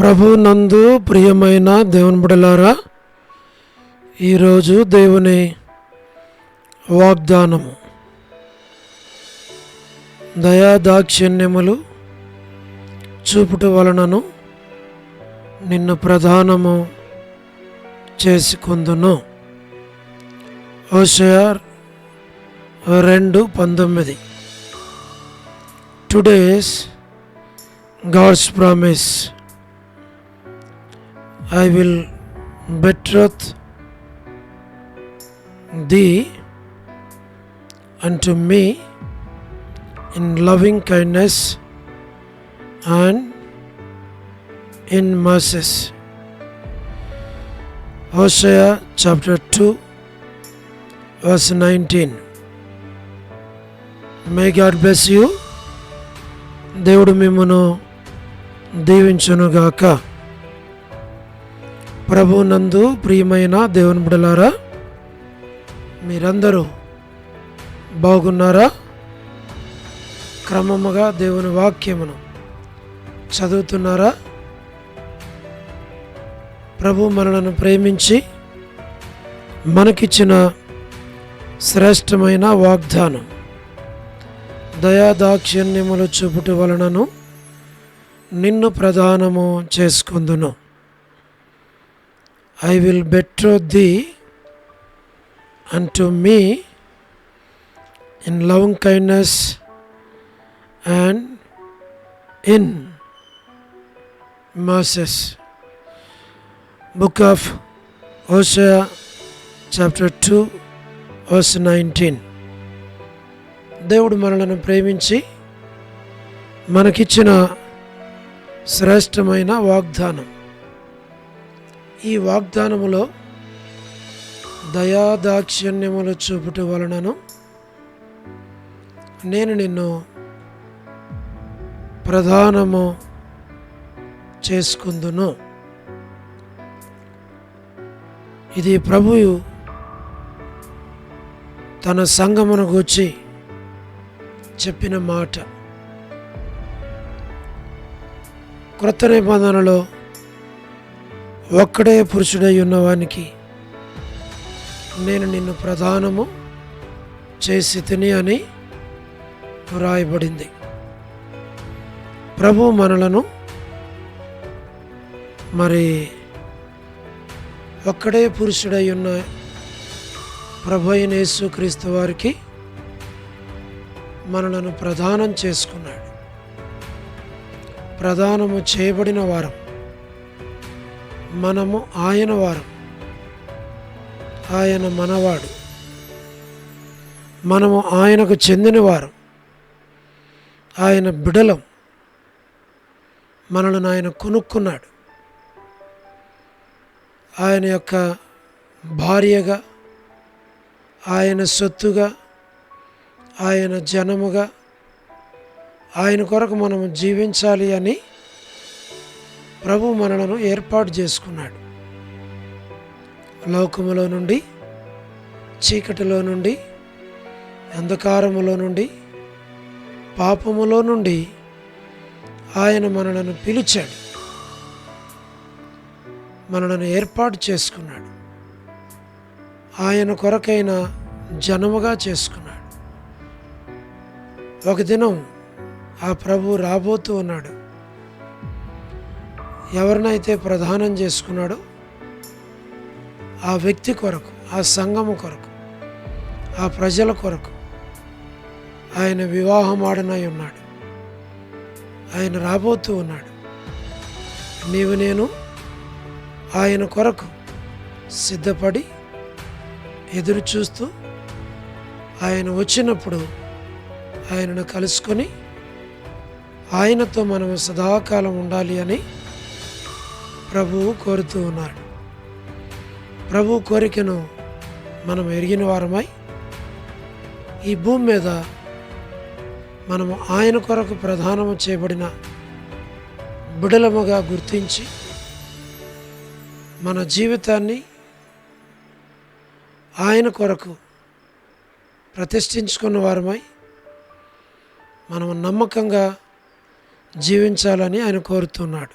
ప్రభు నందు ప్రియమైన దేవుని బిడ్డలారా, ఈరోజు దేవుని వాగ్దానము, దయాదాక్షిణ్యములు చూపుట వలనను నిన్ను ప్రధానము చేసుకొందును. హోషేయ 2:19. Today's God's promise, I will betroth thee unto me in loving kindness and in mercies. Hosea chapter 2 verse 19. May God bless you. దేవుడు మిమ్మును దీవించునుగాక. ప్రభు నందు ప్రియమైన దేవుని బిడ్డలారా, మీరందరూ బాగున్నారా? క్రమముగా దేవుని వాక్యమును చదువుతున్నారా? ప్రభు మనలను ప్రేమించి మనకిచ్చిన శ్రేష్టమైన వాగ్దానం, దయాదాక్షిణ్యములు చూపుట వలనను నిన్ను ప్రధానము చేసుకొందును. I will betroth thee unto me in loving kindness and in mercies. Book of Hosea chapter 2 verse 19. దేవుడు మనలను ప్రేమించి మనకిచ్చిన శ్రేష్టమైన వాగ్దానం. ఈ వాగ్దానములో దయాదాక్షిణ్యములు చూపుట వలనను నేను నిన్ను ప్రధానము చేసుకుందును. ఇది ప్రభువు తన సంఘమును గూర్చి చెప్పిన మాట. క్రొత్త నిబంధనలో ఒక్కడే పురుషుడై ఉన్నవానికి నేను నిన్ను ప్రధానము చేసి తిని అని వ్రాయబడింది. ప్రభు మనలను మరి ఒక్కడే పురుషుడై ఉన్న ప్రభు అయిన యేసుక్రీస్తు వారికి మనలను ప్రదానం చేసుకున్నాడు. ప్రదానము చేయబడిన వారం మనము, ఆయన వారం, ఆయన మనవాడు, మనము ఆయనకు చెందిన వారం, ఆయన బిడలం. మనలను ఆయన కొనుక్కున్నాడు. ఆయన యొక్క భార్యగా, ఆయన సొత్తుగా, ఆయన జనముగా, ఆయన కొరకు మనము జీవించాలి అని ప్రభు మనలను ఏర్పాటు చేసుకున్నాడు. లోకములో నుండి, చీకటిలో నుండి, అంధకారములో నుండి, పాపములో నుండి ఆయన మనలను పిలిచాడు, మనలను ఏర్పాటు చేసుకున్నాడు, ఆయన కొరకైన జనముగా చేసుకున్నాడు. ఒక దినం ఆ ప్రభు రాబోతూ ఉన్నాడు. ఎవరినైతే ప్రధానం చేసుకున్నాడో ఆ వ్యక్తి కొరకు, ఆ సంఘము కొరకు, ఆ ప్రజల కొరకు ఆయన వివాహం ఆడనై ఉన్నాడు. ఆయన రాబోతూ ఉన్నాడు. నీవు నేను ఆయన కొరకు సిద్ధపడి ఎదురు చూస్తూ ఆయన వచ్చినప్పుడు ఆయనను కలుసుకొని ఆయనతో మనము సదాకాలం ఉండాలి అని ప్రభువు కోరుతూ ఉన్నాడు. ప్రభు కోరికను మనం ఎరిగిన వారమై ఈ భూమి మీద మనము ఆయన కొరకు ప్రధానము చేయబడిన బిడలముగా గుర్తించి మన జీవితాన్ని ఆయన కొరకు ప్రతిష్ఠించుకున్న వారమై మనము నమ్మకంగా జీవించాలని ఆయన కోరుతున్నాడు.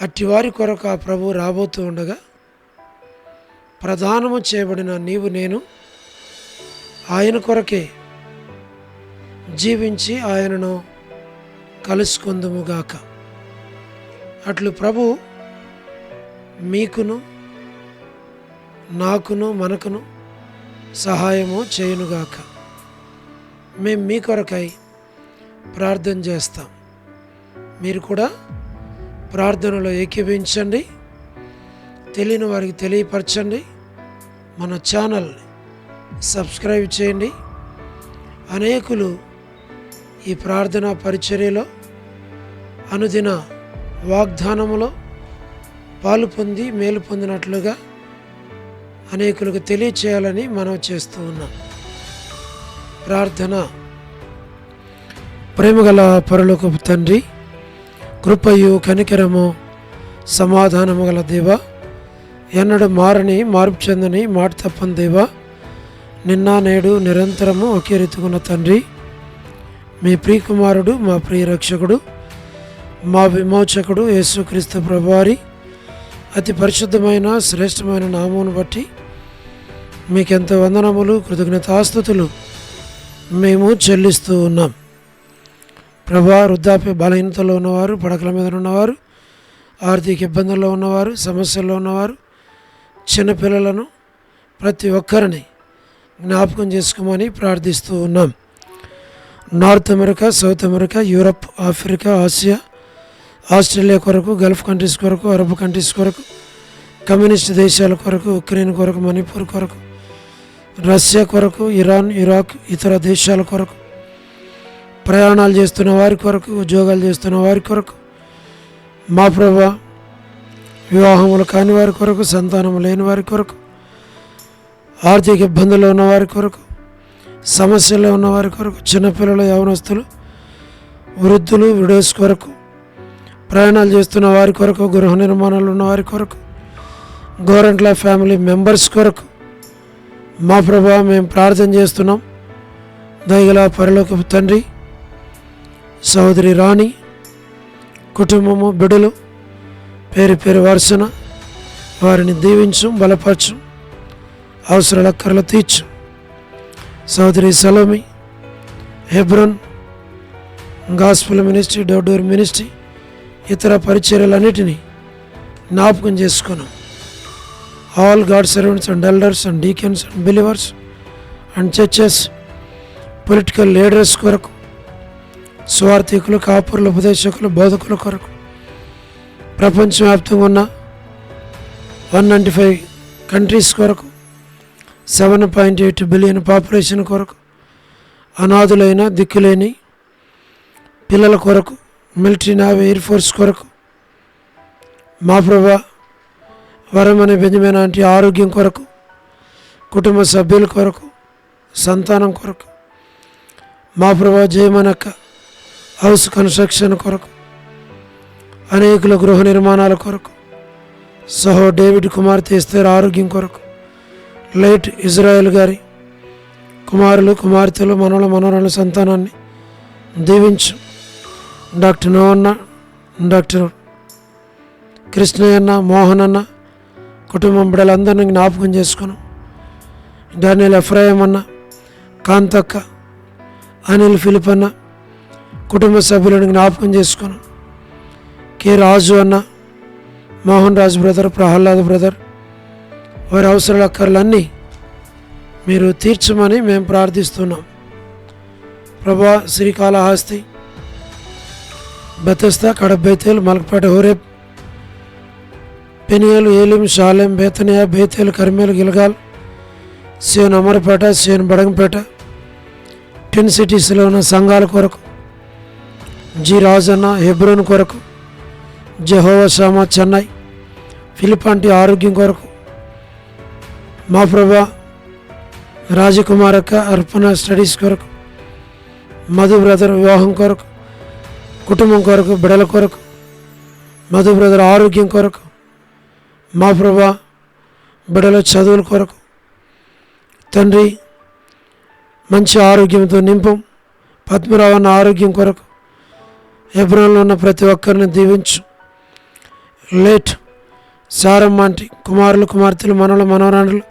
అట్టివారి కొరకు ఆ ప్రభు రాబోతూ ఉండగా ప్రదానము చేయబడిన నీవు నేను ఆయన కొరకే జీవించి ఆయనను కలుసుకుందుముగాక. అట్లు ప్రభు మీకును నాకును మనకును సహాయము చేయునుగాక. మేము మీ కొరకై ప్రార్థన చేస్తాం. మీరు కూడా ప్రార్థనలో ఏకీభవించండి, తెలియని వారికి తెలియపరచండి. మన ఛానల్ని సబ్స్క్రైబ్ చేయండి. అనేకులు ఈ ప్రార్థనా పరిచర్యలో అనుదిన వాగ్దానములో పాలు పొంది మేలు పొందినట్లుగా అనేకులకు తెలియచేయాలని మనం చేస్తూ ఉన్నాం. ప్రార్థన. ప్రేమగల పరలోకపు తండ్రి, కృపయు కనికరము సమాధానము గల దేవా, ఎన్నడూ మారని మార్పు చెందని మాట తప్పని దేవా, నిన్న నేడు నిరంతరము ఒకే రీతికున్న తండ్రి, మీ ప్రియకుమారుడు మా ప్రియ రక్షకుడు మా విమోచకుడు యేసుక్రీస్తు ప్రభువారి అతి పరిశుద్ధమైన శ్రేష్టమైన నామమును బట్టి మీకెంత వందనములు కృతజ్ఞతాస్తుతులు మేము చెల్లిస్తూ ఉన్నాం. ప్రభా, వృద్ధాప్య బలహీనతలో ఉన్నవారు, పడకల మీద ఉన్నవారు, ఆర్థిక ఇబ్బందుల్లో ఉన్నవారు, సమస్యల్లో ఉన్నవారు, చిన్నపిల్లలను ప్రతి ఒక్కరిని జ్ఞాపకం చేసుకోమని ప్రార్థిస్తూ ఉన్నాం. North America, south America, Europe, Africa, Asia, Australia కొరకు, గల్ఫ్ కంట్రీస్ కొరకు, అరబ్ కంట్రీస్ కొరకు, కమ్యూనిస్ట్ దేశాల కొరకు, ఉక్రెయిన్ కొరకు, మణిపూర్ కొరకు, రష్యా కొరకు, ఇరాన్, ఇరాక్, ఇతర దేశాల కొరకు, ప్రయాణాలు చేస్తున్న వారి కొరకు, ఉద్యోగాలు చేస్తున్న వారి కొరకు, మా ప్రభువా, వివాహములు కాని వారి కొరకు, సంతానము లేని వారి కొరకు, ఆర్థిక ఇబ్బందుల్లో ఉన్న వారి కొరకు, సమస్యల్లో ఉన్న వారి కొరకు, చిన్నపిల్లలు, యవనస్తులు, వృద్ధులు, విడోస్ కొరకు, ప్రయాణాలు చేస్తున్న వారి కొరకు, గృహ నిర్మాణాలు ఉన్న వారి కొరకు, గోరంట్ల ఫ్యామిలీ మెంబర్స్ కొరకు మా ప్రభువా మేము ప్రార్థన చేస్తున్నాం. దయగల పరలోకపు తండ్రి, సహోదరి రాణి కుటుంబము, బిడ్డలు పేరు పేరు వరుసన వారిని దీవించు, బలపరచు, అవసరాల అక్కర్లు తీర్చు. సహోదరి Salome, Hebron gospel ministry, door ministry, ఇతర పరిచర్యలన్నిటినీ జ్ఞాపకం చేసుకున్నాం. All god servants and elders and deacons and believers and churches, political leaders కొరకు, స్వార్థికులు, కాపురులు, ఉపదేశకులు, బోధకుల కొరకు, ప్రపంచవ్యాప్తంగా ఉన్న 195 కంట్రీస్ కొరకు, 7.8 బిలియన్ పాపులేషన్ కొరకు, అనాథులైన దిక్కులేని పిల్లల కొరకు, మిలిటరీ, నేవీ, ఎయిర్ ఫోర్స్ కొరకు, మా ప్రభా వరమని బెంజమిన్ ఆంటీ ఆరోగ్యం కొరకు, కుటుంబ సభ్యుల కొరకు, సంతానం కొరకు, మా ప్రభా జయమనక్క హౌస్ కన్స్ట్రక్షన్ కొరకు, అనేకుల గృహ నిర్మాణాల కొరకు, సహో డేవిడ్ కుమార్తె ఎస్తేర్ ఆరోగ్యం కొరకు, లైట్ ఇజ్రాయెల్ గారి కుమారులు, కుమార్తెలు, మనవరాల సంతానాన్ని దీవించు. డాక్టర్ నోవన్న, డాక్టర్ కృష్ణయ్యన్న, మోహన్ అన్న కుటుంబం బిడ్డలందరినీ జ్ఞాపకం చేసుకున్నాం. డానియల్ ఎఫ్రాయిం అన్న, కాంతక్క, అనిల్ ఫిలిప్ అన్న కుటుంబ సభ్యులను జ్ఞాపకం చేసుకున్నాం. కె రాజు అన్న, మోహన్ రాజు బ్రదర్, ప్రహ్లాద్ బ్రదర్, వారి అవసరాల అక్కర్లన్నీ మీరు తీర్చమని మేము ప్రార్థిస్తున్నాం. ప్రభా, శ్రీకాళహస్తి, బెతెస్దా, కడప, బేతేలు, మలకపేట, హోరేబ్, పెనియేలు, ఏలిం, షాలెం, బేతనియా, బేతేలు, కర్మేలు, గిల్గాల్, సియోన్ అమరపేట, సియోన్ బడంగపేట, ట్విన్ సిటీస్లో ఉన్న సంఘాల కొరకు, జి రాజన్న హెబ్రోన్ కొరకు, జెహోవా షామా చెన్నై, ఫిలిపాంటి ఆరోగ్యం కొరకు, మా ప్రభా రాజకుమారక్క అర్పణ స్టడీస్ కొరకు, మధు బ్రదర్ వివాహం కొరకు, కుటుంబం కొరకు, బిడల కొరకు, మధు బ్రదర్ ఆరోగ్యం కొరకు, మా ప్రభా బిడల చదువుల కొరకు తండ్రి మంచి ఆరోగ్యంతో నింపం. పద్మరావన్న ఆరోగ్యం కొరకు, హెబ్రోన్లో ఉన్న ప్రతి ఒక్కరిని దీవించు. లేట్ సారమ్మ అంటి కుమారులు కుమార్తెలు మనవలు మనవరాండ్రులు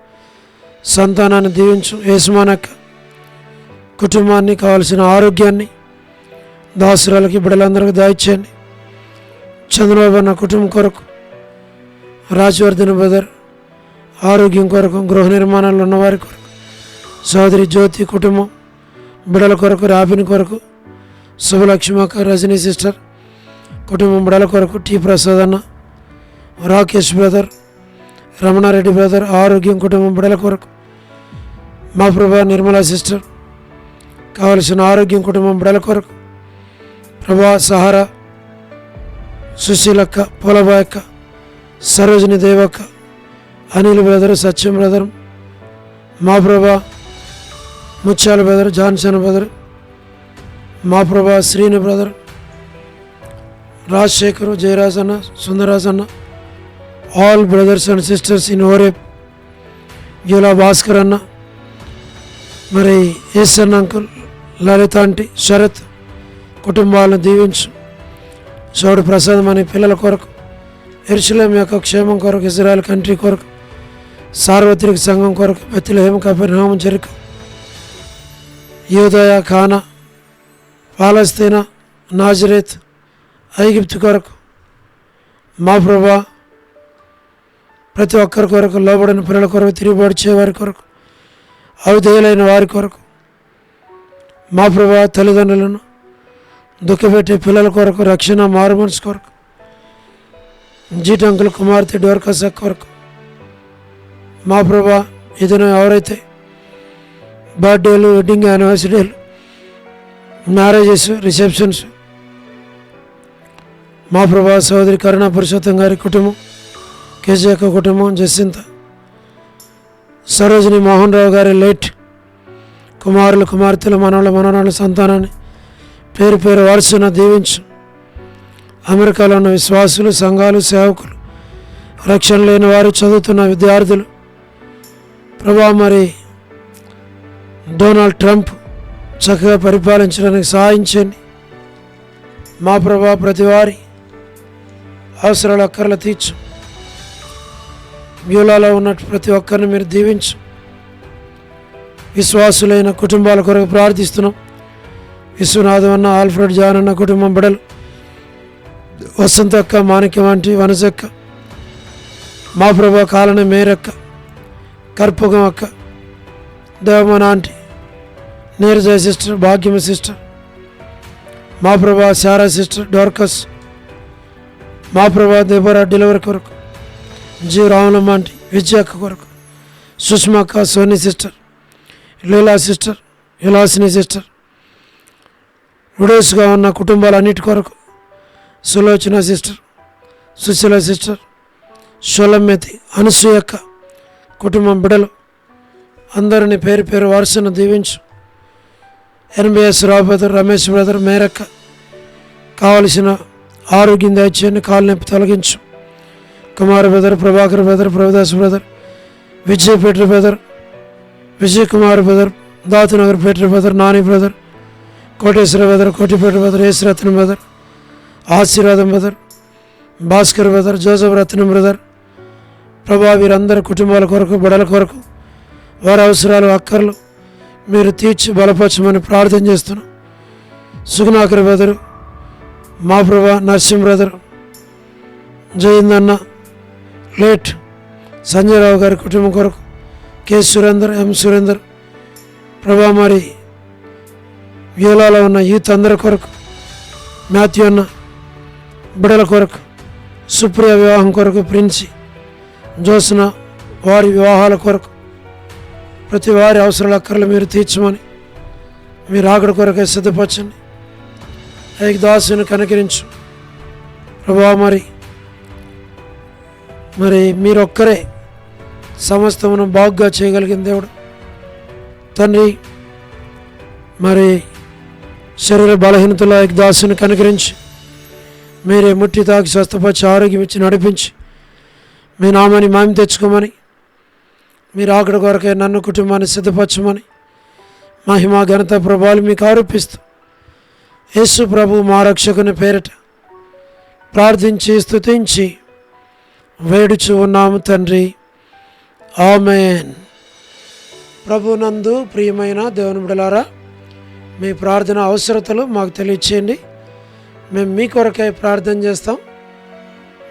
సంతానాన్ని దీవించు. యేసుమానక్క కుటుంబాన్ని కావలసిన ఆరోగ్యాన్ని దాసురాలకి బిడ్డలందరికీ దాయిచ్చేయండి. చంద్రబాబు అన్న కుటుంబం కొరకు, రాజవర్ధన్ బ్రదర్ ఆరోగ్యం కొరకు, గృహ నిర్మాణాలు ఉన్నవారి కొరకు, సోదరి జ్యోతి కుటుంబం బిడల కొరకు, రాబిని కొరకు, శుభలక్ష్మక్క రజనీ సిస్టర్ కుటుంబం బిడల కొరకు, టి ప్రసాద్ అన్న, రాకేష్ బ్రదర్, రమణారెడ్డి బ్రదర్ ఆరోగ్యం కుటుంబం బిడల కొరకు, మా ప్రభా నిర్మలా సిస్టర్ కావలసిన ఆరోగ్యం కుటుంబం బిడల కొరకు, ప్రభా సహారా సుశీలక్క, పోలబాయక్క, సరోజిని దేవక్క, అనిల్ బ్రదర్, సత్యం బ్రదర్, మా ప్రభా ముత్యాల బ్రదర్, జాన్సన్ బ్రదర్, మా ప్రభా శ్రీని బ్రదర్, రాజశేఖరు, జయరాజ్ అన్న, సుందరాజ్ అన్న, all brothers and sisters in ఓరేప్, యులా భాస్కర్ అన్న, మరి ఎస్ అన్న అంకుల్, లలిత ఆంటీ, శరత్ కుటుంబాలను దీవించు. చౌడు ప్రసాదం అనే పిల్లల కొరకు, యెరూషలేము యొక్క క్షేమం కొరకు, ఇజ్రాయెల్ కంట్రీ కొరకు, సార్వత్రిక సంఘం కొరకు, బెత్లెహేము, కపెర్నహూము, జెరికో, యూదయ, ఖానా, పాలస్తీనా, నాజరేత్, ఐగుప్తు కొరకు, మా ప్రభా ప్రతి ఒక్కరి కొరకు, లోబడిన పిల్లల కొరకు, తిరుగుబాటు చేయవారి కొరకు, అవిధేయులైన వారి కొరకు, మా ప్రభా తల్లిదండ్రులను దుఃఖపెట్టే పిల్లల కొరకు, రక్షణ మారుమనసు కొరకు, జీటంకుల కుమార్తె డోర్కస్ కొరకు, మా ప్రభా ఇదను ఎవరైతే బర్త్డేలు, వెడ్డింగ్ యానివర్సరీలు, మ్యారేజెస్, రిసెప్షన్స్, మా ప్రభా సోదరి కరుణా పురుషోత్తం గారి కుటుంబం, కేజీ యొక్క కుటుంబం, జసింత, సరోజిని మోహన్ రావు గారి లేట్ కుమారులు కుమార్తెలు మనవల మనవరాళ్ళ సంతానాన్ని పేరు పేరు వరుసన దీవించు. అమెరికాలో ఉన్న విశ్వాసులు, సంఘాలు, సేవకులు, రక్షణ లేని వారు, చదువుతున్న విద్యార్థులు, ప్రభా మరి డొనాల్డ్ ట్రంప్ చక్కగా పరిపాలించడానికి సహాయం చేయండి. మా ప్రభా ప్రతి వారి అవసరాలు అక్కర్లు తీర్చు. బ్యూలాలో ఉన్నట్టు ప్రతి ఒక్కరిని మీరు దీవించు. విశ్వాసులైన కుటుంబాల కొరకు ప్రార్థిస్తున్నాం. విశ్వనాథం అన్న, ఆల్ఫ్రెడ్ జాన్ అన్న కుటుంబం బిడలు, వసంతక్క, మాణిక్యం వంటి, వనజక్క, మా ప్రభా కాలన మేరక్క, కర్పూగం అక్క, దేవమన ఆంటీ, నీరజ సిస్టర్, భాగ్యమ సిస్టర్, మా ప్రభా శారా సిస్టర్, డోర్కస్, మా ప్రభా దేవరా డెలివరీ కొరకు, జీ రామలమ్మ ఆంటీ, విజయక్క కొరకు, సుష్మక్క, సోని సిస్టర్, లీలా సిస్టర్, విలాసిని సిస్టర్, విడోస్గా ఉన్న కుటుంబాలన్నిటి కొరకు, సులోచన సిస్టర్, సుశీల సిస్టర్, షోలమ్మేతి, అనసూయక్క కుటుంబం బిడలు అందరినీ పేరు పేరు వరుసను దీవించు. ఎన్బిఎస్ రావు బ్రదర్, రమేష్ బ్రదర్, మేరక్క కావలసిన ఆరోగ్యం దయచేయండి, కాలు నొప్పి తొలగించు. Kumar brother, Prabhakar brother, Prabhudas brother, Vijay Peter brother, Vijay Kumar brother, దాతునగర్ Peter brother, Nani brother, Koteswara brother, Kotipeta brother, Yesuratnam brother, Asirvadam brother, Bhaskar brother, Joseph Ratnam brother, Prabha వీరందరి కుటుంబాల కొరకు, బిడల కొరకు, వారి అవసరాలు అక్కర్లు మీరు తీర్చి బలపరచమని ప్రార్థన చేస్తున్నాం. సుగుణాకర్ బ్రదరు, మా ప్రభా నర్సింహ్ బ్రదర్, జయిందన్న, లేట్ సంజయరావు గారి కుటుంబం కొరకు, కె సురేందర్, ఎం సురేందర్, ప్రభా మరి వ్యూలాలో ఉన్న యూత్ అందరి కొరకు, మాథ్యూ అన్న బిడల కొరకు, సుప్రియ వివాహం కొరకు, ప్రిన్సి, జోస్న వారి వివాహాల కొరకు, ప్రతి వారి అవసరాల అక్కర్లు మీరు తీర్చమని, మీరు ఆకడి కొరకే సిద్ధపరచండి. దాసుని కనికరించు ప్రభా. మరి మీరొక్కరే సమస్తమును బాగుగా చేయగలిగిన దేవుడు తండ్రి. మరి శరీర బలహీనతల దాసుని కనికరించి మీరే ముట్టి తాకి స్వస్థపరిచి ఆరోగ్యం ఇచ్చి నడిపించి మీ నామాన్ని మాయం తెచ్చుకోమని, మీరు ఆకడి కొరకే నన్ను కుటుంబాన్ని సిద్ధపరచమని మహిమ ఘనత ప్రభావాలు మీకు ఆరోపిస్తూ యేసు ప్రభు మా రక్షకుని పేరిట ప్రార్థించి స్తుతించి వేడుచు ఉన్నాము తండ్రి, ఆమేన్. ప్రభునందు ప్రియమైన దేవుని బిడ్డలారా, మీ ప్రార్థన అవసరతలు మాకు తెలియచేయండి. మేము మీ కొరకై ప్రార్థన చేస్తాం.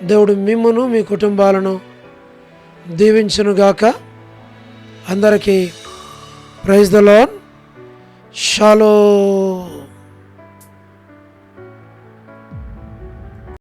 దేవుడు మిమ్మును మీ కుటుంబాలను దీవించునుగాక. అందరికీ ప్రైజ్ ద లార్డ్. షాలోమ్.